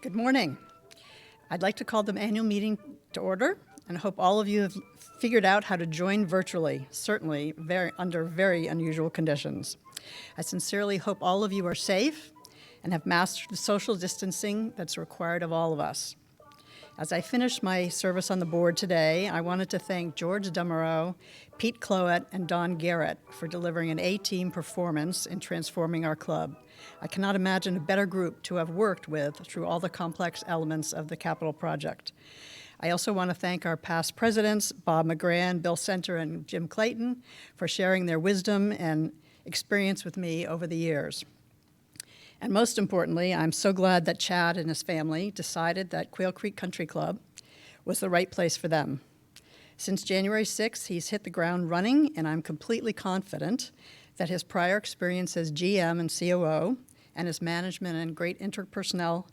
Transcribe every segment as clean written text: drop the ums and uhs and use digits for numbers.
Good morning. I'd like to call the annual meeting to order and hope all of you have figured out how to join virtually, certainly under very unusual conditions. I sincerely hope all of you are safe and have mastered the social distancing that's required of all of us. As I finish my service on the board today, I wanted to thank George Demereau, Pete Cloet, and Don Garrett for delivering an A-team performance in transforming our club. I cannot imagine a better group to have worked with through all the complex elements of the capital project. I also want to thank our past presidents, Bob McGran, Bill Center, and Jim Clayton, for sharing their wisdom and experience with me over the years. And most importantly, I'm so glad that Chad and his family decided that Quail Creek Country Club was the right place for them. Since January 6th, he's hit the ground running, and I'm completely confident that his prior experience as GM and COO and his management and great interpersonal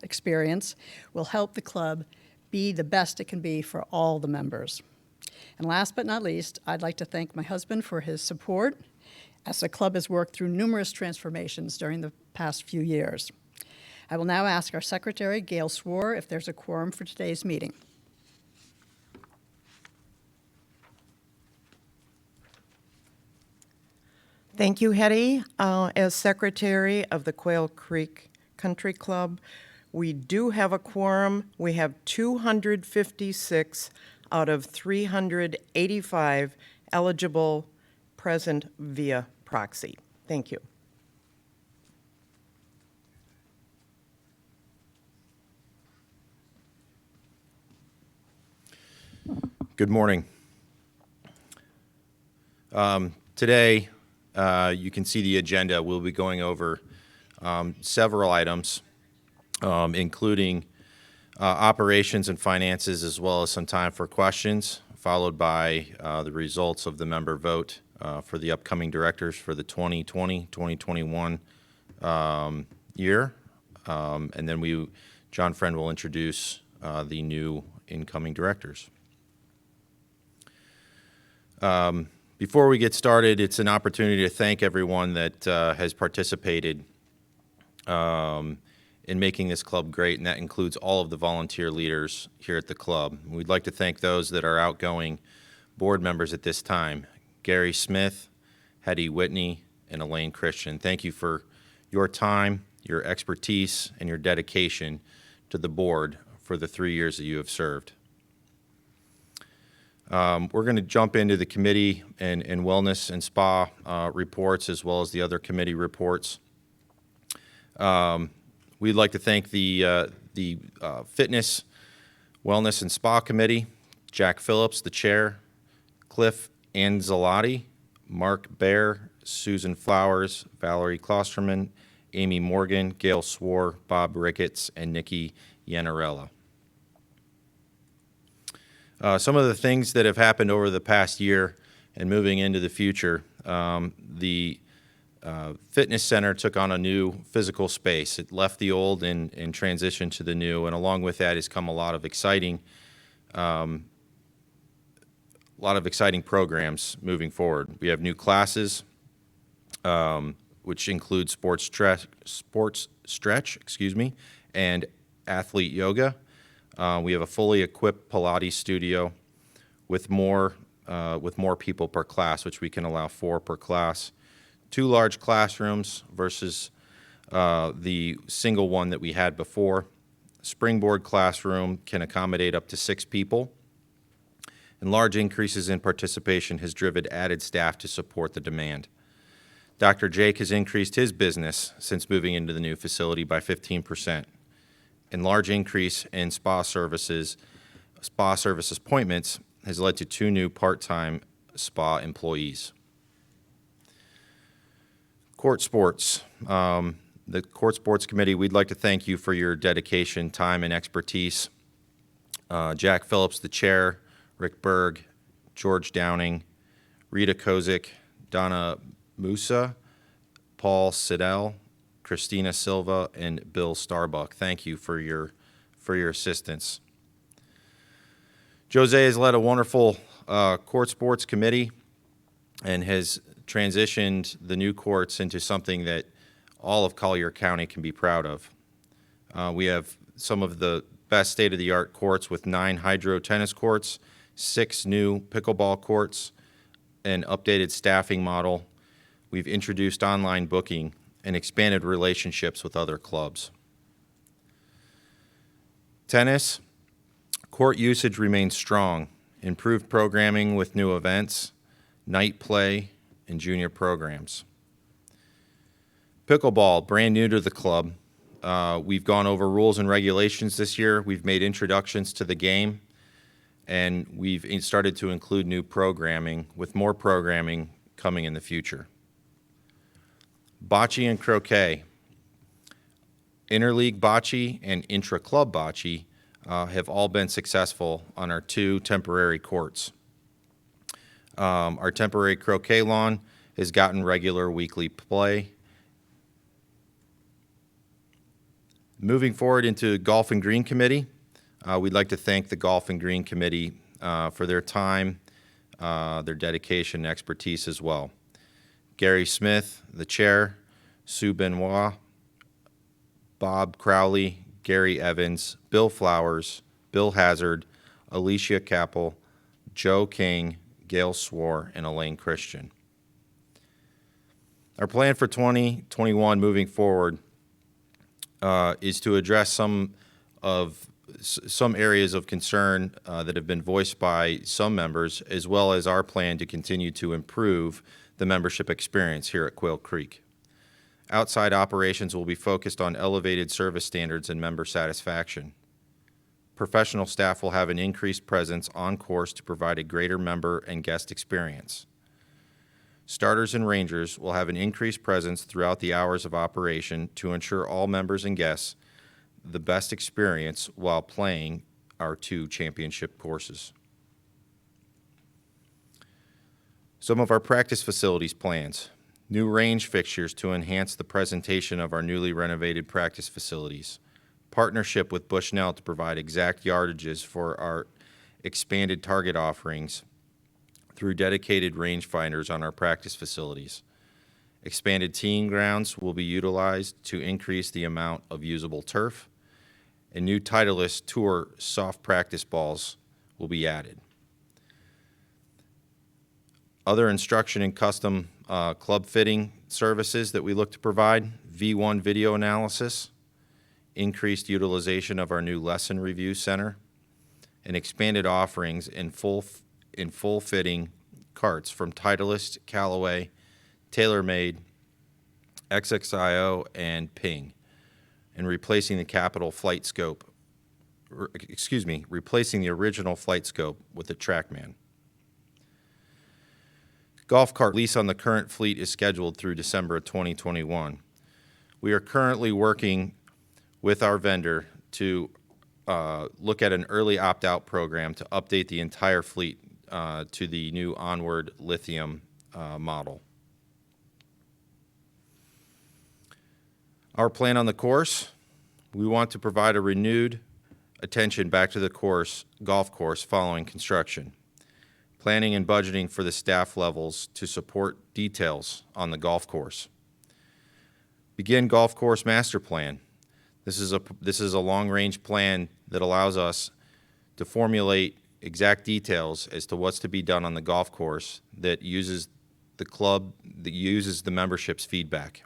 experience will help the club be the best it can be for all the members. And last but not least, I'd like to thank my husband for his support as the club has worked through numerous transformations during the past few years. I will now ask our secretary, Gail Swore, if there's a quorum for today's meeting. Thank you, Hetty. As secretary of the Quail Creek Country Club, we do have a quorum. We have 256 out of 385 eligible present via proxy. Thank you. Good morning. Today, you can see the agenda. We'll be going over several items, including operations and finances, as well as some time for questions, followed by the results of the member vote for the upcoming directors for the 2020-2021 year. And then John Friend will introduce the new incoming directors. Before we get started, it's an opportunity to thank everyone that has participated in making this club great, and that includes all of the volunteer leaders here at the club. We'd like to thank those that are outgoing board members at this time: Gary Smith, Hetty Whitney, and Elaine Christian. Thank you for your time, your expertise, and your dedication to the board for the 3 years that you have served. We're going to jump into the committee and wellness and spa reports, as well as the other committee reports. We'd like to thank the Fitness, Wellness, and Spa Committee, Jack Phillips, the chair, Cliff Anzalotti, Mark Baer, Susan Flowers, Valerie Klosterman, Amy Morgan, Gail Swore, Bob Ricketts, and Nikki Yanarella. Some of the things that have happened over the past year and moving into the future, the fitness center took on a new physical space. It left the old and transitioned to the new, and along with that has come a lot of exciting programs moving forward. We have new classes, which include sports stretch, and athlete yoga. We have a fully equipped Pilates studio with more people per class, which we can allow 4 per class. 2 large classrooms versus the single one that we had before. Springboard classroom can accommodate up to 6 people. And large increases in participation has driven added staff to support the demand. Dr. Jake has increased his business since moving into the new facility by 15%. And large increase in spa services appointments has led to 2 new part-time spa employees. Court sports. The Court Sports Committee, we'd like to thank you for your dedication, time, and expertise. Jack Phillips, the chair, Rick Berg, George Downing, Rita Kozik, Donna Musa, Paul Siddell, Christina Silva, and Bill Starbuck. Thank you for your assistance. Jose has led a wonderful court sports committee and has transitioned the new courts into something that all of Collier County can be proud of. We have some of the best state-of-the-art courts with 9 hydro tennis courts, 6 new pickleball courts, an updated staffing model. We've introduced online booking and expanded relationships with other clubs. Tennis, court usage remains strong. Improved programming with new events, night play, and junior programs. Pickleball, brand new to the club. We've gone over rules and regulations this year. We've made introductions to the game, and we've started to include new programming, with more programming coming in the future. Bocce and croquet. Interleague bocce and intra-club bocce have all been successful on our 2 temporary courts. Our temporary croquet lawn has gotten regular weekly play. Moving forward into Golf and Green Committee, we'd like to thank the Golf and Green Committee for their time, their dedication, and expertise as well. Gary Smith, the chair, Sue Benoit, Bob Crowley, Gary Evans, Bill Flowers, Bill Hazard, Alicia Capel, Joe King, Gail Swore, and Elaine Christian. Our plan for 2021 moving forward is to address some areas of concern that have been voiced by some members, as well as our plan to continue to improve the membership experience here at Quail Creek. Outside operations will be focused on elevated service standards and member satisfaction. Professional staff will have an increased presence on course to provide a greater member and guest experience. Starters and rangers will have an increased presence throughout the hours of operation to ensure all members and guests the best experience while playing our 2 championship courses. Some of our practice facilities plans. New range fixtures to enhance the presentation of our newly renovated practice facilities. Partnership with Bushnell to provide exact yardages for our expanded target offerings through dedicated rangefinders on our practice facilities. Expanded teeing grounds will be utilized to increase the amount of usable turf, and new Titleist Tour soft practice balls will be added. Other instruction and custom club fitting services that we look to provide: V1 video analysis, increased utilization of our new lesson review center, and expanded offerings in full fitting carts from Titleist, Callaway, TaylorMade, XXIO, and Ping, and replacing the replacing the original flight scope with the TrackMan. Golf cart lease on the current fleet is scheduled through December of 2021. We are currently working with our vendor to look at an early opt-out program to update the entire fleet to the new Onward lithium model. Our plan on the course: we want to provide a renewed attention back to the golf course following construction. Planning and budgeting for the staff levels to support details on the golf course. Begin golf course master plan. This is a long-range plan that allows us to formulate exact details as to what's to be done on the golf course that uses the membership's feedback.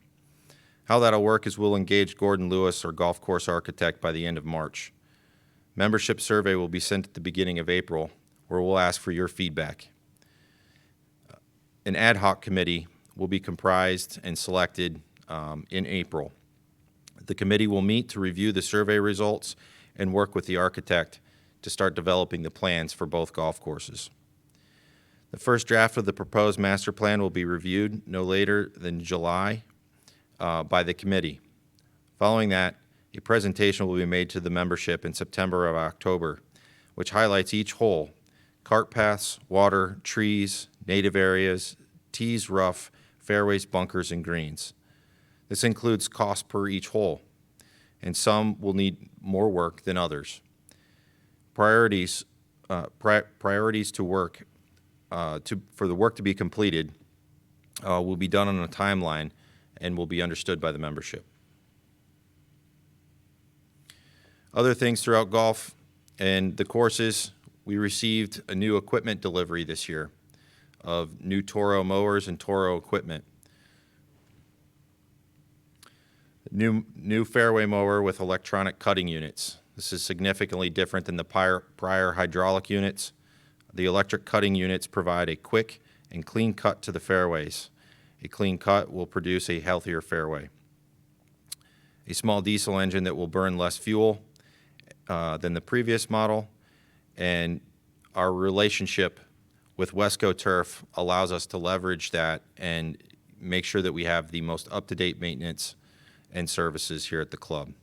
How that'll work is we'll engage Gordon Lewis, our golf course architect, by the end of March. Membership survey will be sent at the beginning of April, where we'll ask for your feedback. An ad hoc committee will be comprised and selected in April. The committee will meet to review the survey results and work with the architect to start developing the plans for both golf courses. The first draft of the proposed master plan will be reviewed no later than July by the committee. Following that, a presentation will be made to the membership in September or October, which highlights each hole: cart paths, water, trees, native areas, tees, rough, fairways, bunkers, and greens. This includes cost per each hole, and some will need more work than others. Priorities to work for the work to be completed will be done on a timeline and will be understood by the membership. Other things throughout golf and the courses, we received a new equipment delivery this year of new Toro mowers and Toro equipment. New fairway mower with electronic cutting units. This is significantly different than the prior hydraulic units. The electric cutting units provide a quick and clean cut to the fairways. A clean cut will produce a healthier fairway. A small diesel engine that will burn less fuel than the previous model, and our relationship with Wesco Turf allows us to leverage that and make sure that we have the most up-to-date maintenance and services here at the club.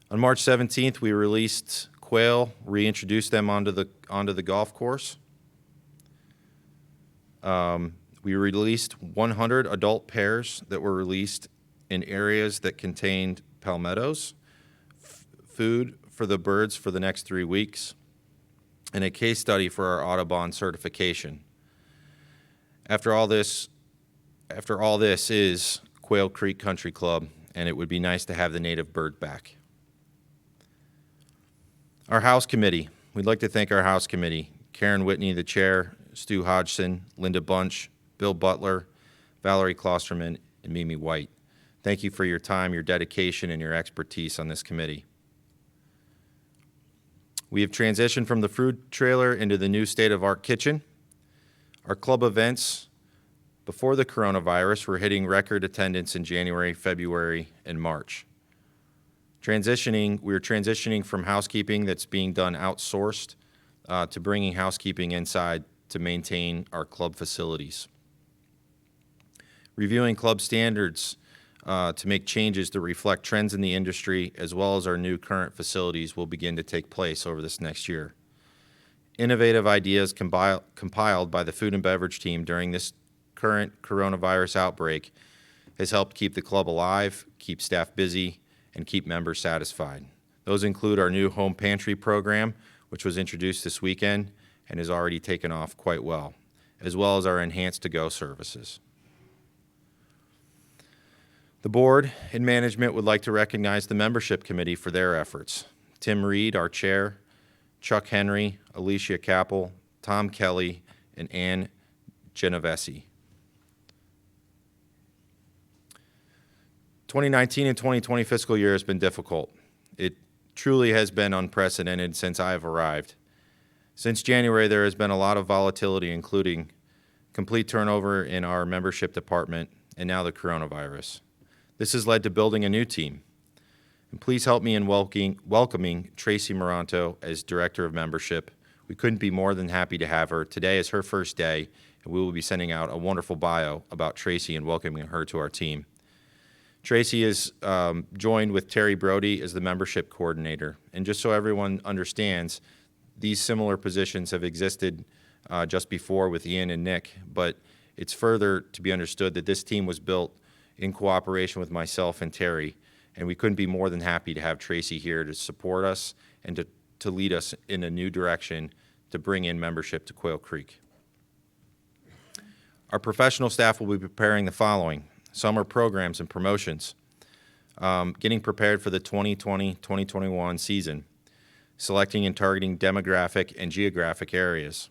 On March 17th, we released Quail, reintroduced them onto the golf course. We released 100 adult pairs that were released in areas that contained palmettos, food for the birds for the next 3 weeks, and a case study for our Audubon certification. After all this is Quail Creek Country Club, and it would be nice to have the native bird back. Our house committee. We'd like to thank our house committee, Karen Whitney, the chair, Stu Hodgson, Linda Bunch, Bill Butler, Valerie Klosterman, and Mimi White. Thank you for your time, your dedication, and your expertise on this committee. We have transitioned from the food trailer into the new state-of-the-art kitchen. Our club events before the coronavirus were hitting record attendance in January, February, and March. We're transitioning from housekeeping that's being done outsourced to bringing housekeeping inside to maintain our club facilities. Reviewing club standards to make changes to reflect trends in the industry as well as our new current facilities will begin to take place over this next year. Innovative ideas compiled by the food and beverage team during this current coronavirus outbreak has helped keep the club alive, keep staff busy, and keep members satisfied. Those include our new home pantry program, which was introduced this weekend and has already taken off quite well as our enhanced to-go services. The board and management would like to recognize the membership committee for their efforts. Tim Reed, our chair, Chuck Henry, Alicia Capel, Tom Kelly, and Ann Genovese. 2019 and 2020 fiscal year has been difficult. It truly has been unprecedented since I have arrived. Since January, there has been a lot of volatility, including complete turnover in our membership department and now the coronavirus. This has led to building a new team. And please help me in welcoming Tracy Moranto as Director of Membership. We couldn't be more than happy to have her. Today is her first day, and we will be sending out a wonderful bio about Tracy and welcoming her to our team. Tracy is joined with Terry Brody as the membership coordinator. And just so everyone understands, these similar positions have existed just before with Ian and Nick, but it's further to be understood that this team was built in cooperation with myself and Terry, and we couldn't be more than happy to have Tracy here to support us and to lead us in a new direction to bring in membership to Quail Creek. Our professional staff will be preparing the following: summer programs and promotions, getting prepared for the 2020-2021 season, selecting and targeting demographic and geographic areas,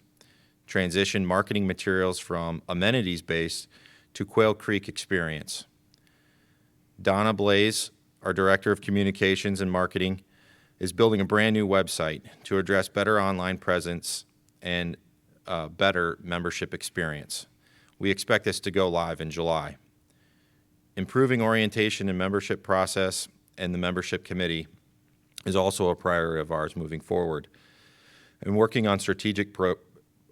transition marketing materials from amenities-based to Quail Creek experience. Donna Blaze, our Director of Communications and Marketing, is building a brand new website to address better online presence and better membership experience. We expect this to go live in July. Improving orientation and membership process and the membership committee is also a priority of ours moving forward. And working on strategic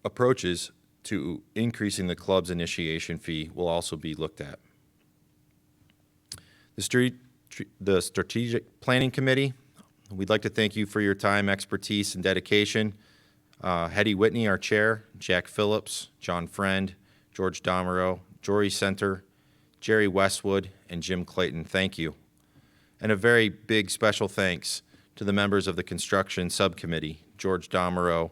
approaches to increasing the club's initiation fee will also be looked at. The Strategic Planning Committee, we'd like to thank you for your time, expertise, and dedication. Hetty Whitney, our chair, Jack Phillips, John Friend, George Domero, Jory Center, Jerry Westwood, and Jim Clayton, thank you. And a very big special thanks to the members of the Construction Subcommittee, George Domero,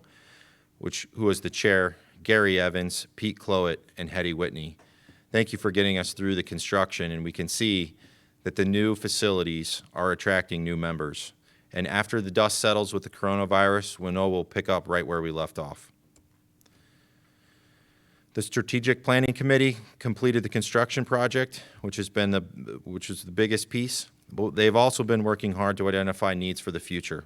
who was the chair, Gary Evans, Pete Clowett, and Hetty Whitney. Thank you for getting us through the construction, and we can see that the new facilities are attracting new members. And after the dust settles with the coronavirus, we know we'll pick up right where we left off. The Strategic Planning Committee completed the construction project, which is the biggest piece. They've also been working hard to identify needs for the future,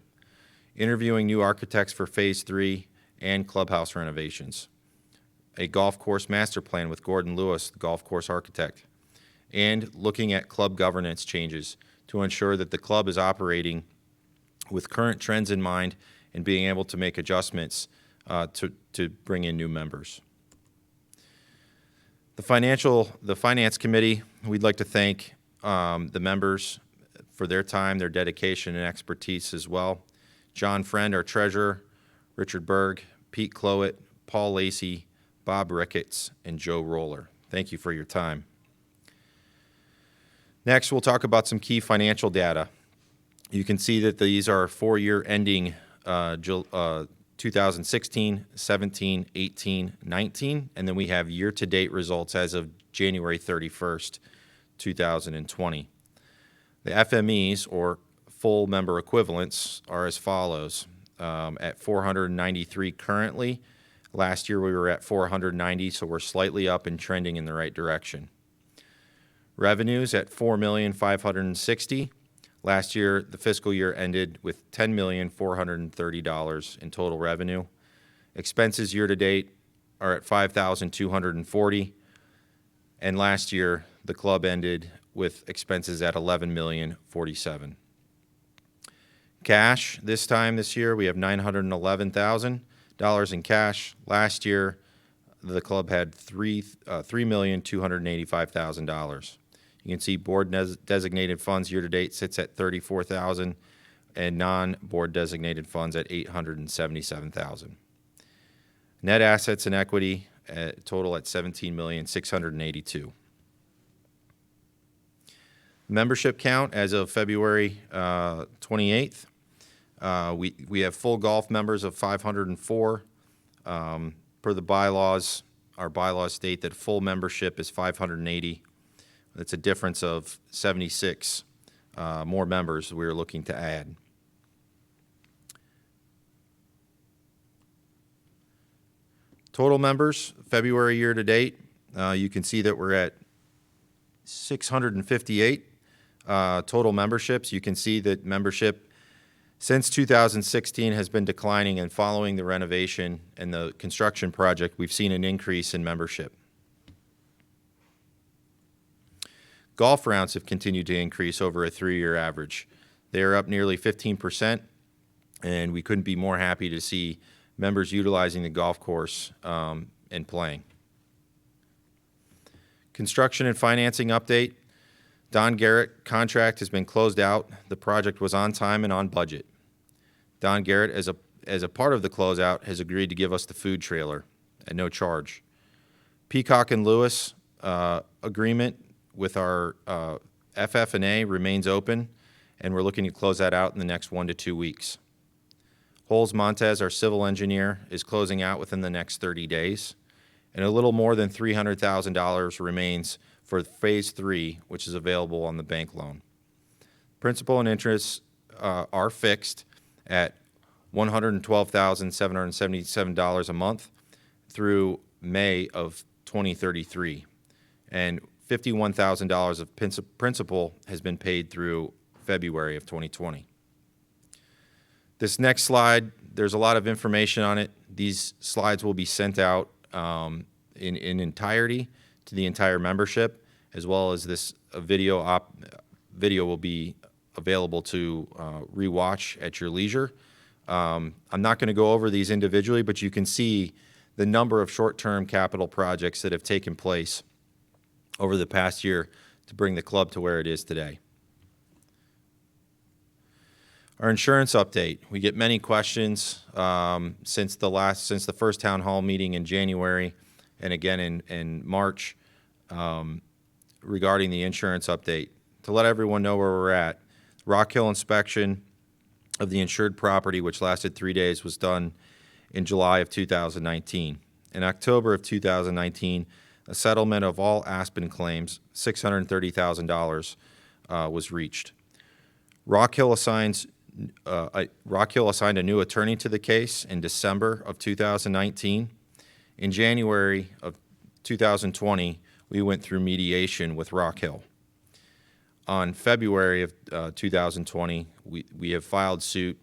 interviewing new architects for Phase 3 and clubhouse renovations, a golf course master plan with Gordon Lewis, the golf course architect, and looking at club governance changes to ensure that the club is operating with current trends in mind and being able to make adjustments to bring in new members. The Finance Committee, we'd like to thank the members for their time, their dedication, and expertise as well. John Friend, our treasurer, Richard Berg, Pete Clowett, Paul Lacey, Bob Ricketts, and Joe Roller. Thank you for your time. Next, we'll talk about some key financial data. You can see that these are four-year ending 2016, 17, 18, 19, and then we have year-to-date results as of January 31st, 2020. The FMEs, or full member equivalents, are as follows. At 493 currently. Last year we were at 490, so we're slightly up and trending in the right direction. Revenues at $4,560,000. Last year, the fiscal year ended with $10,430 in total revenue. Expenses year to date are at $5,240, and last year the club ended with expenses at $11,047,000. Cash this year we have $911,000 in cash. Last year the club had $3,285,000. You can see board designated funds year to date sits at $34,000 and non-board designated funds at $877,000. Net assets and equity total at $17,682,000. Membership count as of February 28th. We have full golf members of 504. Per the bylaws, our bylaws state that full membership is 580. That's a difference of 76 more members we're looking to add. Total members, February year to date, you can see that we're at 658 total memberships. You can see that membership since 2016 has been declining, and following the renovation and the construction project, we've seen an increase in membership. Golf rounds have continued to increase over a 3-year average. They're up nearly 15%, and we couldn't be more happy to see members utilizing the golf course and playing. Construction and financing update. Don Garrett contract has been closed out. The project was on time and on budget. Don Garrett, as a part of the closeout, has agreed to give us the food trailer at no charge. Peacock and Lewis agreement with our FF&A remains open, and we're looking to close that out in the next 1 to 2 weeks. Holes Montez, our civil engineer, is closing out within the next 30 days, and a little more than $300,000 remains for Phase 3, which is available on the bank loan. Principal and interest are fixed at $112,777 a month through May of 2033, and $51,000 of principal has been paid through February of 2020. This next slide, there's a lot of information on it. These slides will be sent out in entirety to the entire membership, as well as this video will be available to rewatch at your leisure. I'm not going to go over these individually, but you can see the number of short-term capital projects that have taken place over the past year to bring the club to where it is today. Our insurance update. We get many questions since the first town hall meeting in January and again in March regarding the insurance update. To let everyone know where we're at, Rock Hill inspection of the insured property, which lasted 3 days, was done in July of 2019. In October of 2019, a settlement of all Aspen claims, $630,000, was reached. Rock Hill assigned a new attorney to the case in December of 2019. In January of 2020, we went through mediation with Rock Hill. On February of 2020, we have filed suit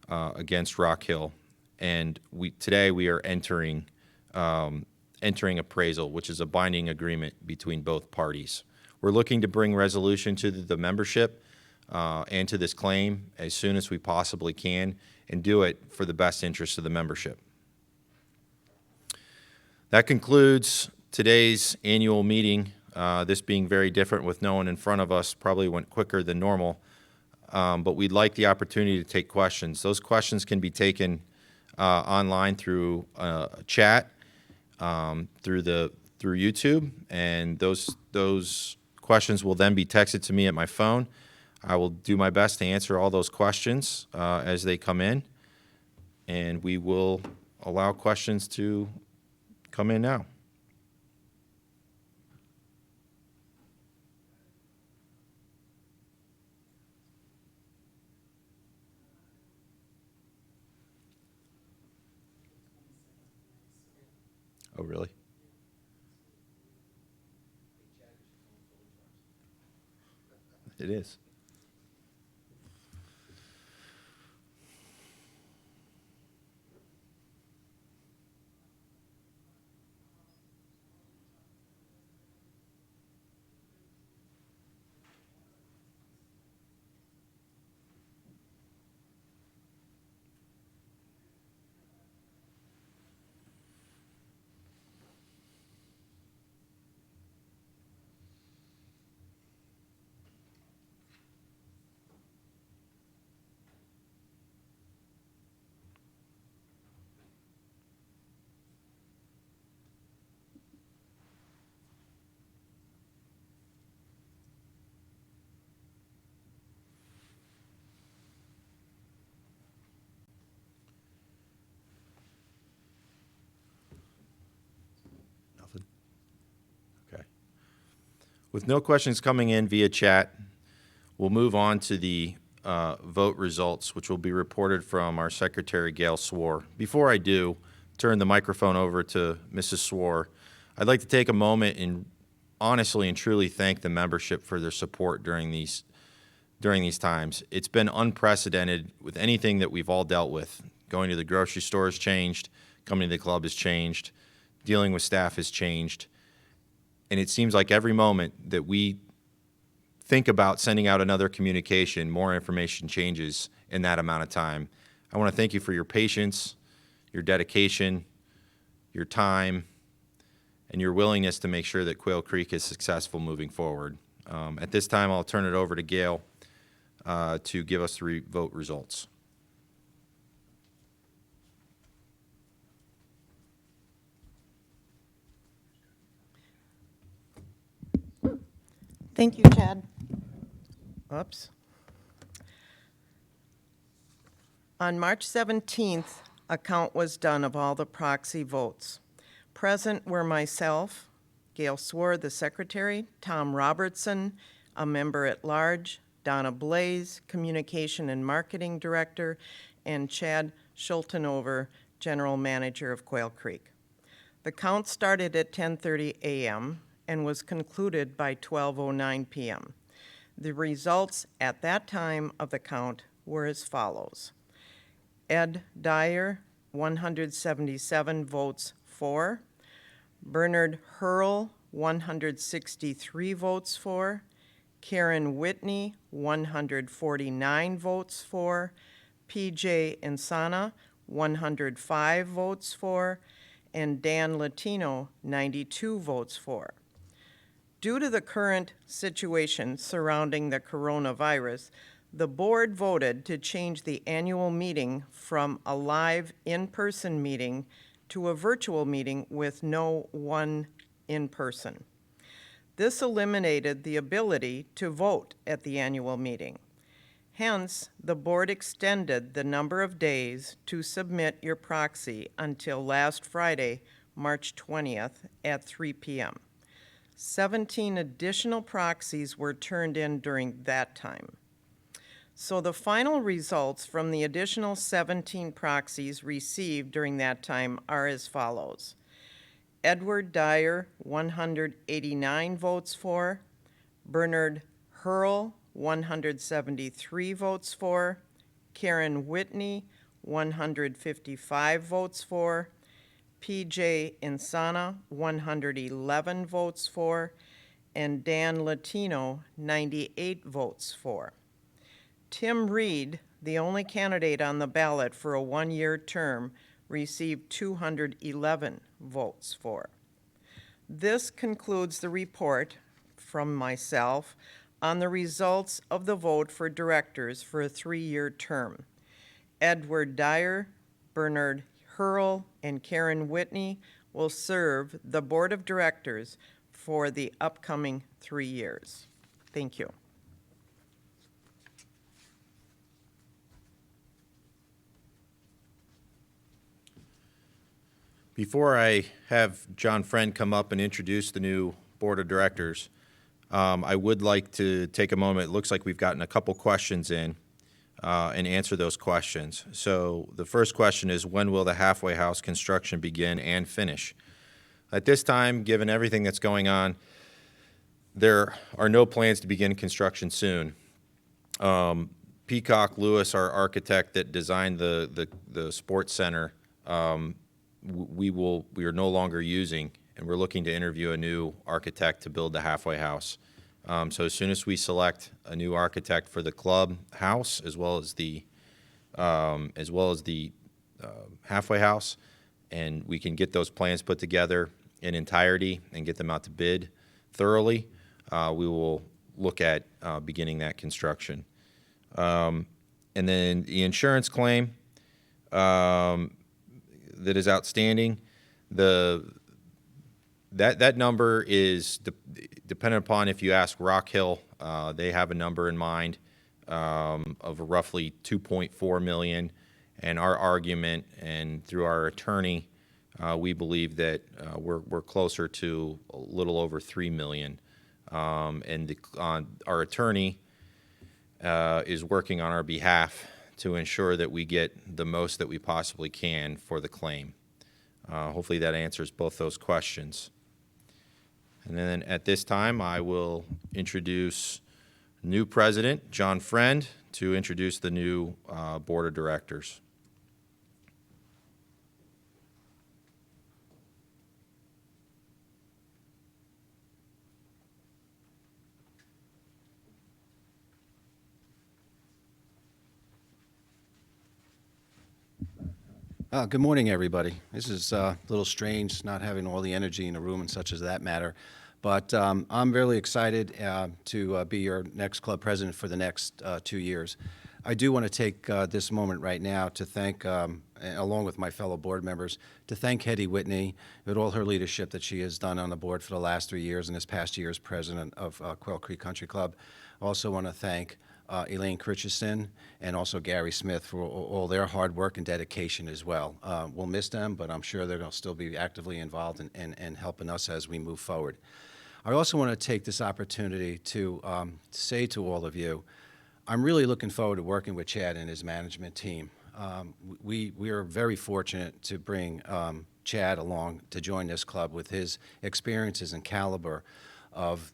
against Rock Hill, and today we are entering appraisal, which is a binding agreement between both parties. We're looking to bring resolution to the membership and to this claim as soon as we possibly can, and do it for the best interest of the membership. That concludes today's annual meeting. This being very different with no one in front of us, probably went quicker than normal, but we'd like the opportunity to take questions. Those questions can be taken online through chat, through YouTube, and those questions will then be texted to me at my phone. I will do my best to answer all those questions as they come in, and we will allow questions to come in now. Oh, really? It is. Nothing? Okay. With no questions coming in via chat, we'll move on to the vote results, which will be reported from our Secretary, Gail Swore. Before I do turn the microphone over to Mrs. Swore, I'd like to take a moment and honestly and truly thank the membership for their support during these times. It's been unprecedented with anything that we've all dealt with. Going to the grocery store has changed, coming to the club has changed, dealing with staff has changed, and it seems like every moment that we think about sending out another communication, more information changes in that amount of time. I want to thank you for your patience, your dedication, your time, and your willingness to make sure that Quail Creek is successful moving forward. At this time, I'll turn it over to Gail to give us the vote results. Thank you, Chad. Oops. On March 17th, a count was done of all the proxy votes. Present were myself, Gail Swore, the secretary, Tom Robertson, a member at large, Donna Blaze, communication and marketing director, and Chad Schultenover, general manager of Quail Creek. The count started at 10:30 a.m. and was concluded by 12:09 p.m. The results at that time of the count were as follows. Ed Dyer, 177 votes for. Bernard Hurl, 163 votes for. Karen Whitney, 149 votes for. P.J. Insana, 105 votes for. And Dan Latino, 92 votes for. Due to the current situation surrounding the coronavirus, the board voted to change the annual meeting from a live in-person meeting to a virtual meeting with no one in person. This eliminated the ability to vote at the annual meeting. Hence, the board extended the number of days to submit your proxy until last Friday, March 20th at 3 p.m. 17 additional proxies were turned in during that time. So the final results from the additional 17 proxies received during that time are as follows. Edward Dyer, 189 votes for. Bernard Hurl, 173 votes for. Karen Whitney, 155 votes for. P.J. Insana, 111 votes for. And Dan Latino, 98 votes for. Tim Reed, the only candidate on the ballot for a one-year term, received 211 votes for. This concludes the report from myself on the results of the vote for directors for a 3-year term. Edward Dyer, Bernard Hurl, and Karen Whitney will serve the Board of Directors for the upcoming 3 years. Thank you. Before I have John Friend come up and introduce the new Board of Directors, I would like to take a moment. It looks like we've gotten a couple questions in and answer those questions. So the first question is, when will the halfway house construction begin and finish? At this time, given everything that's going on, there are no plans to begin construction soon. Peacock Lewis, our architect that designed the sports center, we are no longer using, and we're looking to interview a new architect to build the halfway house. So as soon as we select a new architect for the club house, as well as the halfway house, and we can get those plans put together in entirety and get them out to bid thoroughly, we will look at beginning that construction. And then the insurance claim that is outstanding, that number is dependent upon if you ask Rock Hill. They have a number in mind of roughly $2.4 million, and our argument and through our attorney, we believe that we're closer to a little over $3 million. And our attorney is working on our behalf to ensure that we get the most that we possibly can for the claim. Hopefully that answers both those questions. And then at this time, I will introduce new president, John Friend, to introduce the new board of directors. Good morning, everybody. This is a little strange not having all the energy in the room and such as that matter, but I'm really excited to be your next club president for the next 2 years. I do want to take this moment right now to thank, along with my fellow board members, to thank Hetty Whitney with all her leadership that she has done on the board for the last 3 years and this past year as president of Quail Creek Country Club. I also want to thank Elaine Christensen and also Gary Smith for all their hard work and dedication as well. We'll miss them, but I'm sure they're going to still be actively involved in helping us as we move forward. I also want to take this opportunity to say to all of you, I'm really looking forward to working with Chad and his management team. We are very fortunate to bring Chad along to join this club with his experiences and caliber of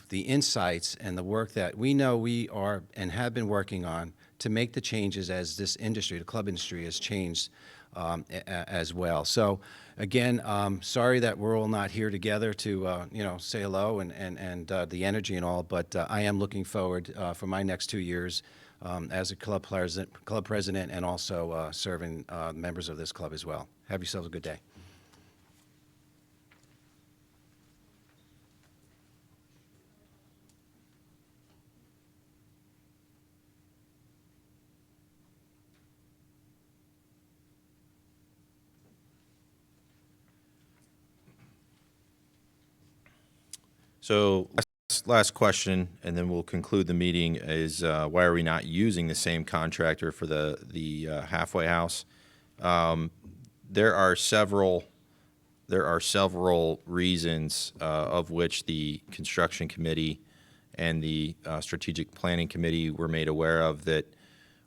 the insights and the work that we know we are and have been working on to make the changes as this industry, the club industry, has changed as well. So again, sorry that we're all not here together to say hello and the energy and all, but I am looking forward for my next 2 years as a club president and also serving members of this club as well. Have yourselves a good day. So last question, and then we'll conclude the meeting, is why are we not using the same contractor for the halfway house? There are several there are several reasons, of which the construction committee and the strategic planning committee were made aware of, that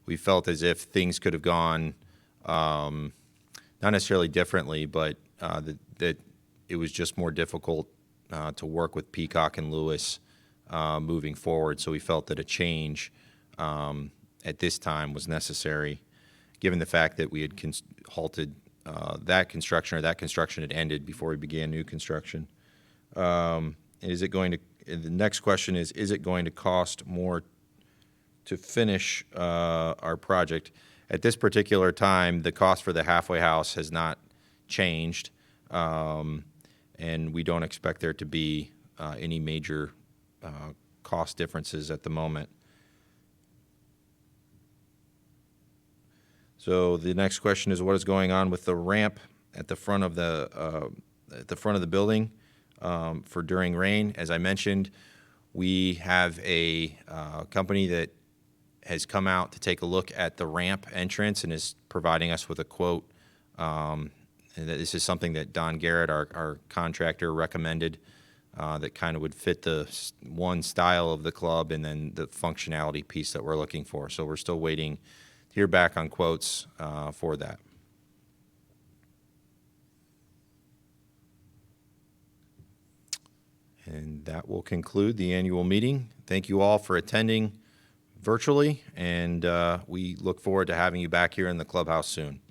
we felt as if things could have gone not necessarily differently, but that it was just more difficult to work with Peacock and Lewis moving forward. So we felt that a change at this time was necessary, given the fact that we had halted that construction, or that construction had ended before we began new construction. Is it going to? The next question is it going to cost more to finish our project? At this particular time, the cost for the halfway house has not changed, and we don't expect there to be any major cost differences at the moment. So the next question is, what is going on with the ramp at the front of the building for during rain? As I mentioned, we have a company that has come out to take a look at the ramp entrance and is providing us with a quote. And that this is something that Don Garrett, our contractor, recommended that kind of would fit the one style of the club and then the functionality piece that we're looking for. So we're still waiting to hear back on quotes for that. And that will conclude the annual meeting. Thank you all for attending virtually, and we look forward to having you back here in the clubhouse soon.